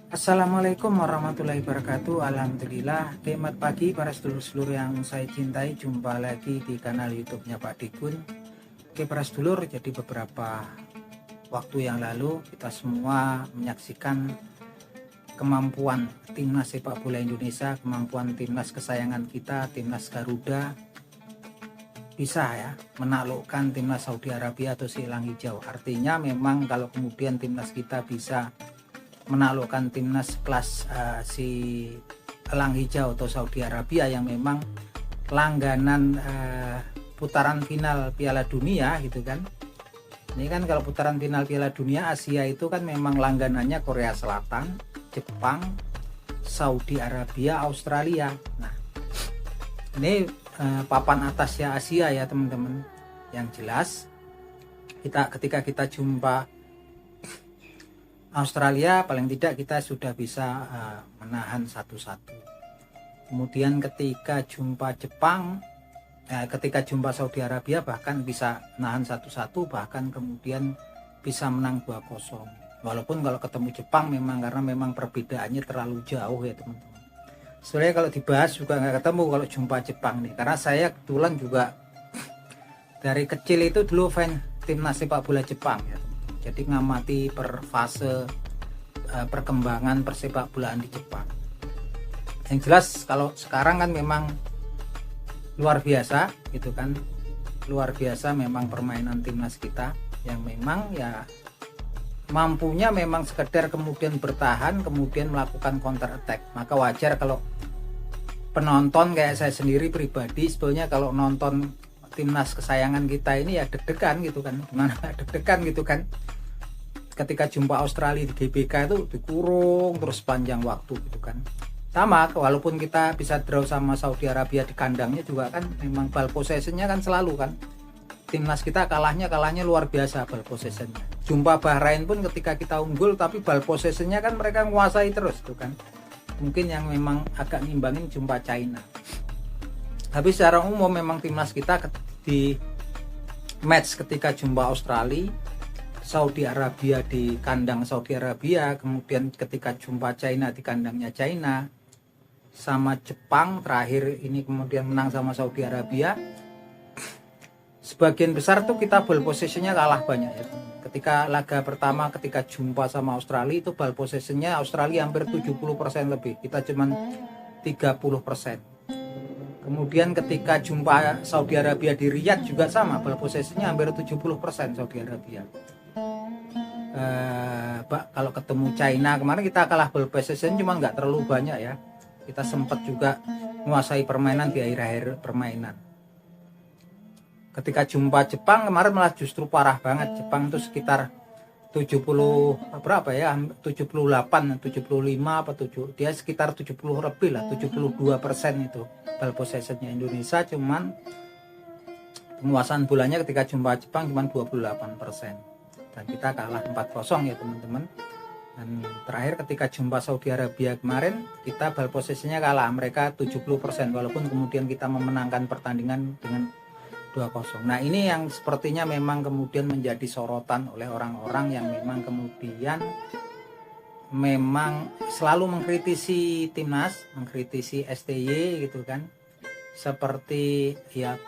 Assalamualaikum warahmatullahi wabarakatuh. Alhamdulillah, nikmat pagi para sedulur-sedulur yang saya cintai. Jumpa lagi di kanal YouTube-nya Pak Dikun. Oke para sedulur, jadi beberapa waktu yang lalu kita semua menyaksikan kemampuan timnas sepak bola Indonesia, kemampuan timnas kesayangan kita, timnas Garuda, bisa ya menaklukkan timnas Saudi Arabia atau si Elang Hijau. Artinya memang kalau kemudian timnas kita bisa menaklukkan timnas kelas si Elang Hijau atau Saudi Arabia yang memang langganan putaran final Piala Dunia gitu kan. Ini kan kalau putaran final Piala Dunia Asia itu kan memang langganannya Korea Selatan, Jepang, Saudi Arabia, Australia. Nah, ini papan atasnya Asia ya teman-teman. Yang jelas ketika kita jumpa Australia, paling tidak kita sudah bisa menahan 1-1. Kemudian ketika jumpa Jepang, ketika jumpa Saudi Arabia bahkan bisa menahan 1-1, bahkan kemudian bisa menang 2-0. Walaupun kalau ketemu Jepang memang karena memang perbedaannya terlalu jauh ya teman-teman. Sebenarnya kalau dibahas juga nggak ketemu kalau jumpa Jepang nih, karena saya kebetulan juga dari kecil itu dulu fan timnas sepak bola Jepang ya. Jadi ngamati per fase perkembangan persepak bolaan di Jepang. Yang jelas kalau sekarang kan memang luar biasa gitu kan, luar biasa memang permainan timnas kita yang memang ya mampunya memang sekedar kemudian bertahan, kemudian melakukan counter attack. Maka wajar kalau penonton kayak saya sendiri pribadi sebetulnya kalau nonton timnas kesayangan kita ini ya deg-degan gitu kan, gimana deg-degan gitu kan. Ketika jumpa Australia di GBK itu dikurung terus panjang waktu gitu kan. Sama walaupun kita bisa draw sama Saudi Arabia di kandangnya juga kan memang ball possessionnya kan selalu kan. Timnas kita kalahnya luar biasa ball possessionnya. Jumpa Bahrain pun ketika kita unggul tapi ball possessionnya kan mereka menguasai terus tuh kan. Mungkin yang memang agak nimbangin jumpa China. Tapi secara umum memang timnas kita di match ketika jumpa Australia, Saudi Arabia di kandang Saudi Arabia, kemudian ketika jumpa China di kandangnya China, sama Jepang terakhir ini kemudian menang sama Saudi Arabia. Sebagian besar tuh kita ball possessionnya kalah banyak ya. Ketika laga pertama ketika jumpa sama Australia itu ball possessionnya Australia hampir 70% lebih, kita cuman 30%. Kemudian ketika jumpa Saudi Arabia di Riyadh juga sama, ball possessionnya hampir 70% Saudi Arabia. Kalau ketemu China kemarin kita kalah ball possession cuma nggak terlalu banyak ya. Kita sempat juga menguasai permainan di akhir-akhir permainan. Ketika jumpa Jepang kemarin malah justru parah banget. Jepang itu sekitar 70 berapa ya, 78, 75 apa 7, dia sekitar 70 lebih lah, 72% itu ball possessionnya. Indonesia cuman penguasaan bolanya ketika jumpa Jepang cuman 28%. Dan kita kalah 4-0 ya teman-teman. Dan terakhir ketika jumpa Saudi Arabia kemarin kita ball possessionnya kalah, mereka 70% walaupun kemudian kita memenangkan pertandingan dengan 2-0. Nah ini yang sepertinya memang kemudian menjadi sorotan oleh orang-orang yang memang kemudian memang selalu mengkritisi timnas, mengkritisi STY gitu kan, seperti ya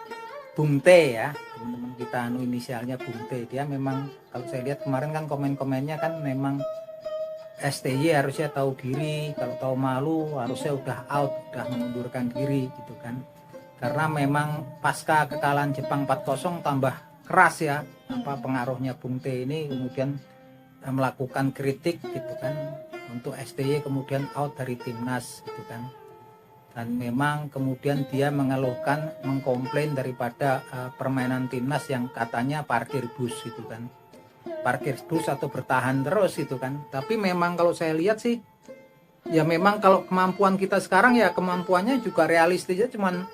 Bung T ya, teman-teman kita inisialnya Bung T. Dia memang kalau saya lihat kemarin kan komen-komennya kan memang STY harusnya tahu diri, kalau tahu malu harusnya udah out, udah mengundurkan diri gitu kan. Karena memang pasca kekalahan Jepang 4-0 tambah keras ya apa pengaruhnya Bung T ini, kemudian melakukan kritik gitu kan untuk STY kemudian out dari timnas gitu kan. Dan memang kemudian dia mengeluhkan, mengkomplain daripada permainan timnas yang katanya parkir bus gitu kan, parkir bus atau bertahan terus gitu kan. Tapi memang kalau saya lihat sih ya memang kalau kemampuan kita sekarang ya kemampuannya juga realistisnya cuman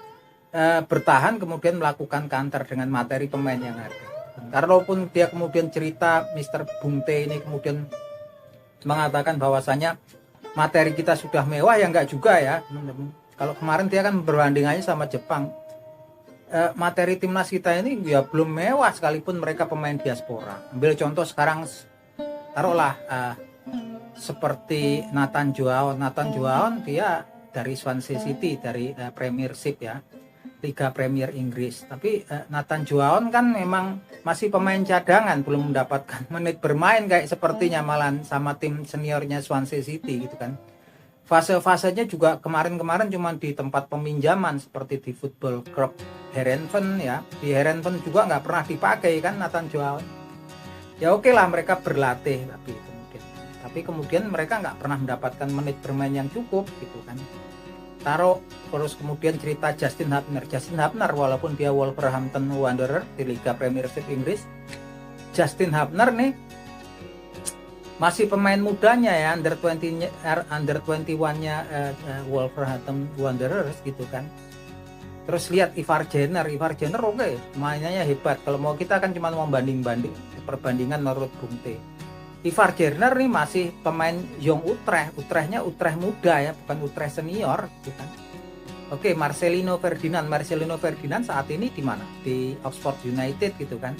bertahan kemudian melakukan counter dengan materi pemain yang ada. Kalaupun dia kemudian cerita Mr. Bung T ini kemudian mengatakan bahwasanya materi kita sudah mewah, ya enggak juga ya teman-teman. Kalau kemarin dia kan berbandingannya sama Jepang, materi timnas kita ini ya belum mewah sekalipun mereka pemain diaspora. Ambil contoh sekarang taruhlah seperti Nathan Joaon dia dari Swansea City, dari Premiership ya, Liga Premier Inggris. Tapi Nathan Joaon kan memang masih pemain cadangan, belum mendapatkan menit bermain kayak sepertinya malah sama tim seniornya Swansea City gitu kan. Fase-fasenya juga kemarin-kemarin cuma di tempat peminjaman seperti di Football Club Herenveen ya. Di Herenveen juga nggak pernah dipakai kan Nathan Joaon. Ya oke lah mereka berlatih, tapi kemudian mereka nggak pernah mendapatkan menit bermain yang cukup gitu kan. Terus kemudian cerita Justin Hubner walaupun dia Wolverhampton Wanderers di Liga Premiership Inggris, Justin Hubner nih masih pemain mudanya ya, under 21-nya Wolverhampton Wanderers gitu kan. Terus lihat Ivar Jenner oke, mainnya hebat. Kalau mau kita kan cuma mau perbandingan menurut Bung T. Ivar Jenner nih masih pemain Young Utrechtnya Utrecht muda ya, bukan Utrecht senior gitu kan. Oke, Marcelino Ferdinand saat ini di mana? Di Oxford United gitu kan.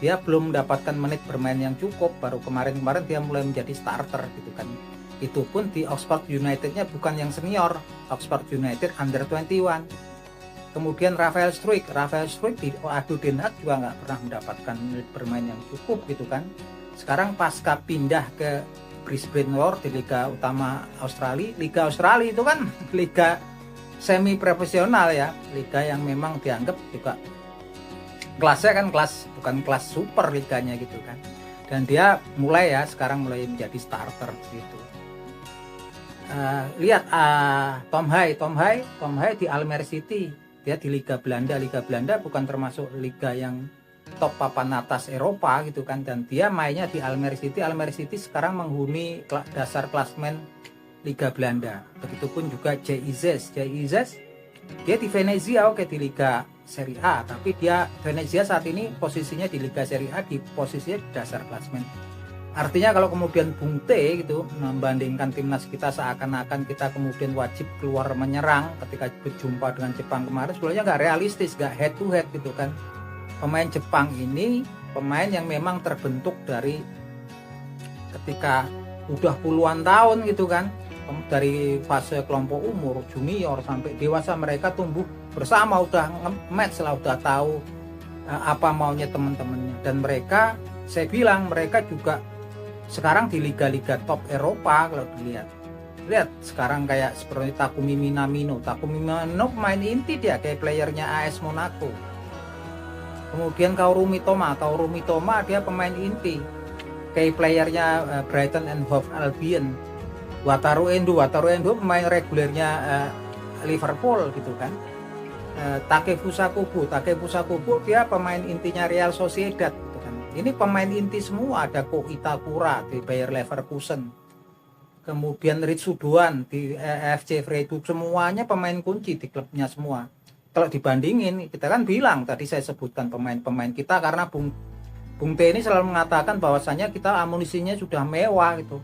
Dia belum mendapatkan menit bermain yang cukup, baru kemarin dia mulai menjadi starter gitu kan. Itu pun di Oxford United-nya bukan yang senior, Oxford United under 21. Kemudian Rafael Struijk di ADO Den Haag juga nggak pernah mendapatkan menit bermain yang cukup gitu kan. Sekarang pasca pindah ke Brisbane Roar di Liga Utama Australia, Liga Australia itu kan liga semi profesional ya, liga yang memang dianggap juga kelasnya kan bukan kelas super liganya gitu kan. Dan dia sekarang mulai menjadi starter gitu. Lihat Tom Hai di Almere City, dia di Liga Belanda bukan termasuk liga yang top papan atas Eropa gitu kan, dan dia mainnya di Almere City sekarang menghuni dasar klasmen Liga Belanda. Begitupun juga Jay Izes dia di Venezia oke, di Liga Serie A, tapi dia Venezia saat ini posisinya di Liga Serie A, di posisinya di dasar klasmen. Artinya kalau kemudian Bung T gitu membandingkan timnas kita seakan-akan kita kemudian wajib keluar menyerang ketika berjumpa dengan Jepang kemarin, sebenarnya nggak realistis, nggak head to head gitu kan. Pemain Jepang ini pemain yang memang terbentuk dari ketika udah puluhan tahun gitu kan, dari fase kelompok umur junior sampai dewasa mereka tumbuh bersama, udah nge-match lah, udah tahu apa maunya teman-temannya. Dan mereka, saya bilang mereka juga sekarang di liga-liga top Eropa. Kalau lihat sekarang kayak seperti Takumi Minamino pemain inti, dia kayak playernya AS Monaco. Kemudian Kaoru Mitoma dia pemain inti kayak playernya Brighton and Hove Albion. Wataru Endo pemain regulernya Liverpool gitu kan. Takefusa Kubo dia pemain intinya Real Sociedad gitu kan. Ini pemain inti semua, ada Ko Itakura di Bayer Leverkusen. Kemudian Ritsu Doan di FC Freiburg, semuanya pemain kunci di klubnya semua. Kalau dibandingin, kita kan bilang tadi saya sebutkan pemain-pemain kita karena Bung T ini selalu mengatakan bahwasannya kita amunisinya sudah mewah gitu.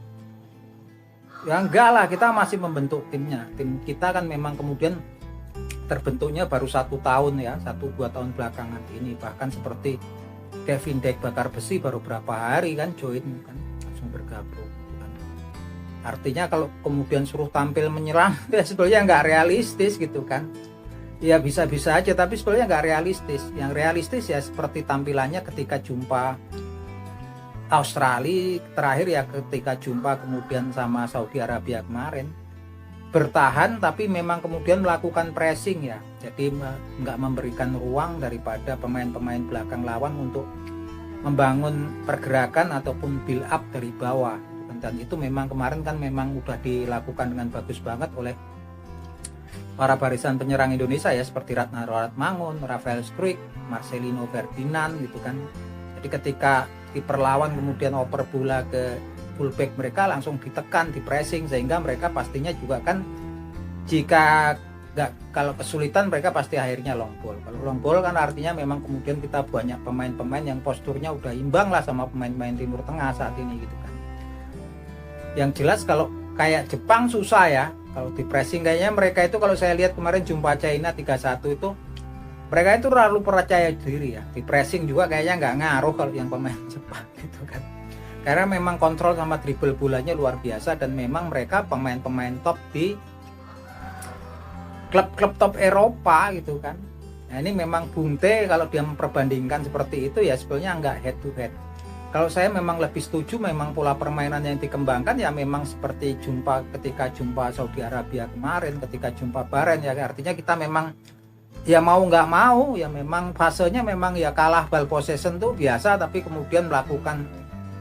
Ya enggak lah, kita masih membentuk timnya. Tim kita kan memang kemudian terbentuknya baru 1 tahun ya, 1-2 tahun belakangan ini. Bahkan seperti Kevin Dijk bakar besi baru berapa hari kan join kan, langsung bergabung kan. Artinya kalau kemudian suruh tampil menyerang ya sebetulnya nggak realistis gitu kan. Ya bisa-bisa aja tapi sebetulnya nggak realistis. Yang realistis ya seperti tampilannya ketika jumpa Australia terakhir ya, ketika jumpa kemudian sama Saudi Arabia kemarin. Bertahan tapi memang kemudian melakukan pressing ya, jadi nggak memberikan ruang daripada pemain-pemain belakang lawan untuk membangun pergerakan ataupun build up dari bawah. Dan itu memang kemarin kan memang udah dilakukan dengan bagus banget oleh para barisan penyerang Indonesia ya, seperti Ratna Mangun, Rafael Struijk, Marcelino Ferdinand gitu kan. Jadi ketika diperlawan kemudian oper bola ke fullback, mereka langsung ditekan, di pressing, sehingga mereka pastinya juga kan jika kalau kesulitan mereka pasti akhirnya long ball. Kalau long ball kan artinya memang kemudian kita banyak pemain-pemain yang posturnya udah imbang lah sama pemain-pemain Timur Tengah saat ini gitu kan. Yang jelas kalau kayak Jepang susah ya, kalau di pressing kayaknya mereka itu, kalau saya lihat kemarin jumpa China 3-1 itu mereka itu terlalu percaya diri ya. Di pressing juga kayaknya nggak ngaruh kalau yang pemain Jepang gitu kan. karena memang kontrol sama dribble bolanya luar biasa, dan memang mereka pemain-pemain top di klub-klub top Eropa gitu kan. Nah ini memang Bung T kalau dia memperbandingkan seperti itu ya sebenarnya nggak head to head. Kalau saya memang lebih setuju memang pola permainan yang dikembangkan ya memang seperti ketika jumpa Saudi Arabia kemarin, ketika jumpa Bahrain ya, artinya kita memang ya mau nggak mau ya memang fasenya memang ya kalah ball possession tuh biasa, tapi kemudian melakukan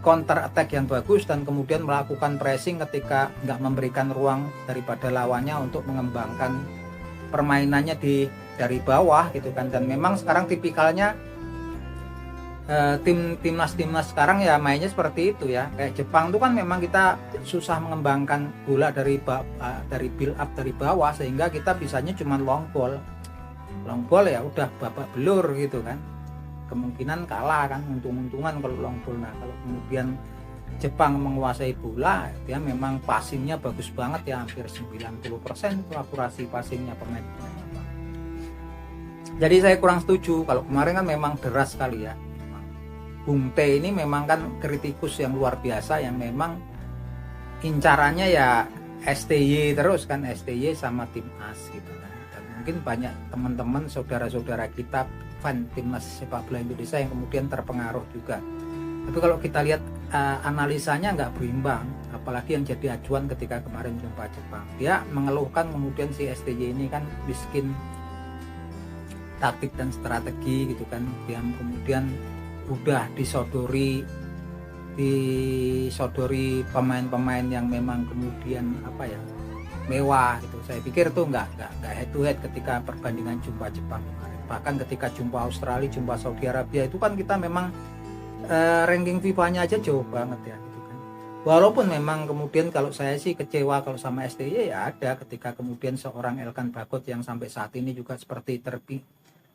counter attack yang bagus dan kemudian melakukan pressing ketika nggak memberikan ruang daripada lawannya untuk mengembangkan permainannya dari bawah gitu kan. Dan memang sekarang tipikalnya timnas sekarang ya mainnya seperti itu ya. Kayak Jepang tuh kan memang kita susah mengembangkan bola dari build up dari bawah, sehingga kita bisanya cuma long ball ya udah babak belur gitu kan, kemungkinan kalah kan, untung-untungan kalau long ball. Nah kalau kemudian Jepang menguasai bola, dia memang passingnya bagus banget ya, hampir 90% itu akurasi passingnya pemain. Jadi saya kurang setuju, kalau kemarin kan memang deras sekali ya. Bung T ini memang kan kritikus yang luar biasa, yang memang incarannya ya STY terus kan, STY sama timnas gitu kan. Dan mungkin banyak teman-teman saudara-saudara kita fan timnas sepak bola Indonesia yang kemudian terpengaruh juga. Tapi kalau kita lihat analisanya nggak berimbang, apalagi yang jadi acuan ketika kemarin jumpa Jepang. Dia mengeluhkan kemudian si STY ini kan miskin taktik dan strategi gitu kan, yang kemudian udah disodori pemain-pemain yang memang kemudian apa ya, mewah gitu. Saya pikir tuh nggak head to head ketika perbandingan jumpa Jepang kemarin. Bahkan ketika jumpa Australia, jumpa Saudi Arabia itu kan kita memang ranking FIFA-nya aja jauh banget ya gitu kan. Walaupun memang kemudian kalau saya sih kecewa kalau sama STY ya ada, ketika kemudian seorang Elkan Bagot yang sampai saat ini juga seperti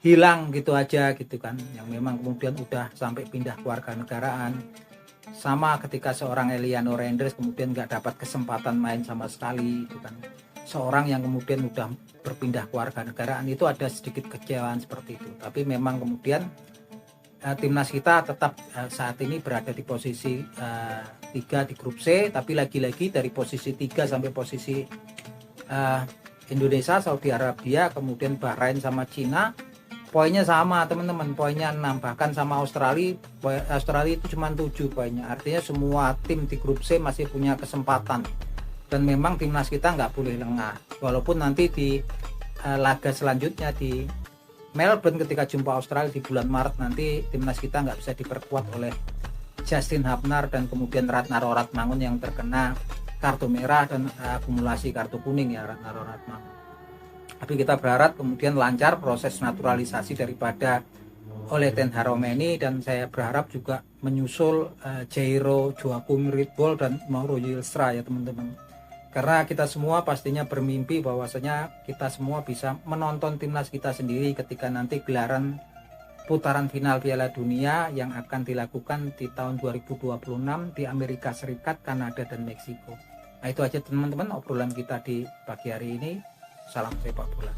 hilang gitu aja gitu kan, yang memang kemudian udah sampai pindah kewarganegaraan. Sama ketika seorang Eliano Renders kemudian nggak dapat kesempatan main sama sekali gitu kan, seorang yang kemudian udah berpindah kewarganegaraan, itu ada sedikit kecewaan seperti itu. Tapi memang kemudian timnas kita tetap saat ini berada di posisi 3 di grup C, tapi lagi-lagi dari posisi 3 sampai posisi Indonesia, Saudi Arabia, kemudian Bahrain sama Cina poinnya sama teman-teman, poinnya 6, bahkan sama Australia itu cuma 7 poinnya. Artinya semua tim di grup C masih punya kesempatan, dan memang timnas kita nggak boleh lengah. Walaupun nanti di laga selanjutnya di Melbourne ketika jumpa Australia di bulan Maret nanti, timnas kita nggak bisa diperkuat oleh Justin Hapnar dan kemudian Ratnaro Ratmangun yang terkena kartu merah dan akumulasi kartu kuning ya, Ratnaro Ratmangun. Tapi kita berharap kemudian lancar proses naturalisasi daripada Ole Ten Haromeni, dan saya berharap juga menyusul Jairo Joaquim Ritbol dan Mauro Yilstra ya teman-teman. Karena kita semua pastinya bermimpi bahwasanya kita semua bisa menonton timnas kita sendiri ketika nanti gelaran putaran final Piala Dunia yang akan dilakukan di tahun 2026 di Amerika Serikat, Kanada, dan Meksiko. Nah itu aja teman-teman obrolan kita di pagi hari ini. Salam sepak bola.